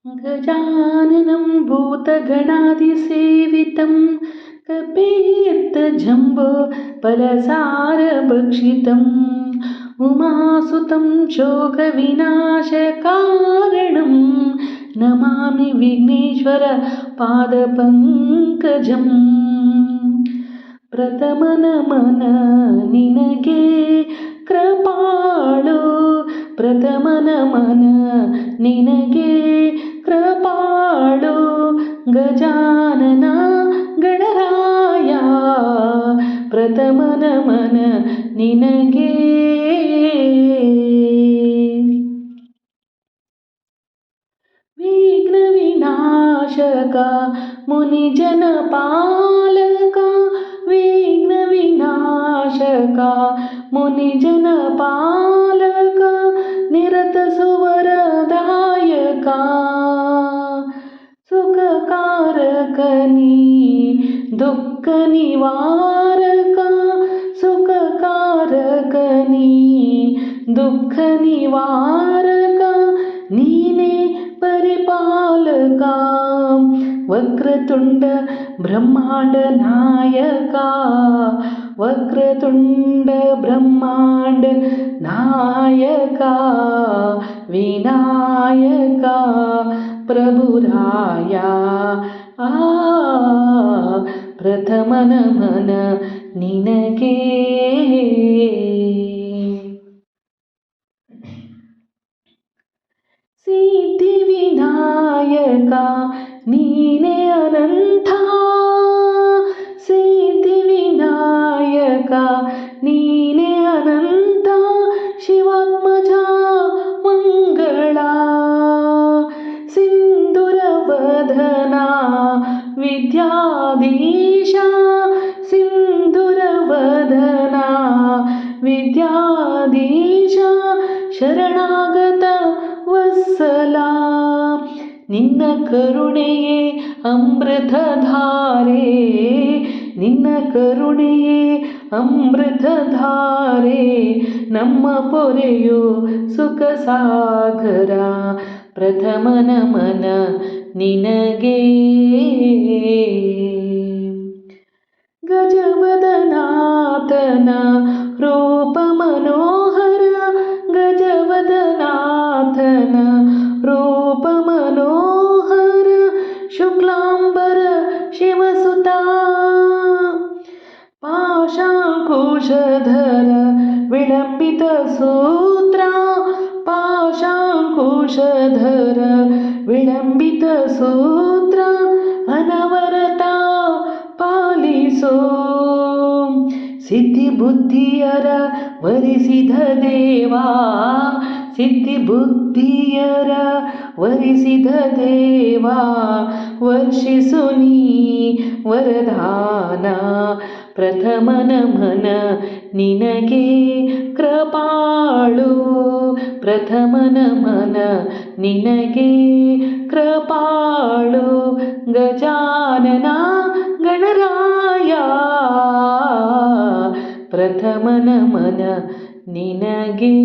गजाननं भूतगणाधिसेवितं कपित्थजम्बो फलसारभक्षितम् उमासुतं शोकविनाशकारणं नमामि विघ्नेश्वर पादपङ्कजम् ಪ್ರಥಮನಮನ ನಿನಗೆ ಕೃಪಾಳು ಪ್ರಥಮನಮನ ನಿನಗೆ ಕೃಪಾಳು ಗಜಾನನ ಗಣರಾಯ ಪ್ರಥಮನಮನ ನಿನಗೆ ವಿಘ್ನ ವಿನಾಶಕ ಮುನಿಜನ ಪಾಲಕ ವಿಘ್ನ ವಿನಾಶಕ ಮುನಿಜನ ಪಾಲಕ ನಿರತ ಸುವರದಾಯಕ ಸುಖಕಾರಕ ನೀ ದುಃಖ ನಿವಾರಕ ಸುಖಕಾರಕ ನೀ ದುಃಖ ನಿವಾರಕ ನೀನೇ ಪರಿಪಾಲಕ ವಕ್ರತುಂಡ ಬ್ರಹ್ಮಾಂಡ ನಾಯಕ ವಕ್ರತುಂಡ ಬ್ರಹ್ಮಾಂಡ ನಾಯಕ ವಿನಾಯಕ ಪ್ರಭುರಾಯ ಪ್ರಥಮ ನಮನ ನಿನಗೆ ಸಿದ್ಧಿ ವಿನಾಯಕ ನೀನೇ ಅನಂತ ಸಿದ್ಧಿ ವಿನಾಯಕ ನೀನೇ ಅನಂತ ಶಿವಾತ್ಮಜ ಮಂಗಳ ಸಿಂಧುರವದನ ವಿದ್ಯಾಧೀಶ ಸಿಂಧುರವದನ ವಿದ್ಯಾಧೀಶ ಶರಣಾಗತ ವತ್ಸಲ ನಿನ್ನ ಕರುಣೆಯೇ ಅಮೃತಧಾರೆ ನಿನ್ನ ಕರುಣೆಯೇ ಅಮೃತಧಾರೆ ನಮ್ಮ ಪೊರೆಯೋ ಸುಖ ಸಾಗರ ಪ್ರಥಮ ನಮನ ನಿನಗೆ ಗಜವದನಾಥನ ರೂಪ ಮನೋಹರ ಗಜವದನಾಥನ ರೂಪ ಮನೋಹರ ಶುಕ್ಲಾಂಬರ ಶಿವಸುತ ಪಾಶಾಂಕುಶಧರ ವಿಳಂಬಿತ ಸೂತ್ರ ಪಾಶಾಂಕುಶಧರ ವಿಳಂಬಿತ ಸೂತ್ರ ಅನವರತ ಪಾಲಿಸೋ ಸಿದ್ಧಿ ಬುದ್ಧಿಯರ ವರಿಸಿದ ದೇವಾ ಸಿದ್ಧಿ ಬುದ್ಧಿಯರ ವರಿಸಿದ ದೇವಾ ವರ್ಷಿಸು ನೀ ವರದಾನ ಪ್ರಥಮ ನಮನ ನಿನಗೆ ಕೃಪಾಳು ಪ್ರಥಮ ನಮನ ನಿನಗೆ ಕೃಪಾಳು ಗಜಾನನ ಗಣರಾಯ ಪ್ರಥಮ ನಮನ ನಿನಗೆ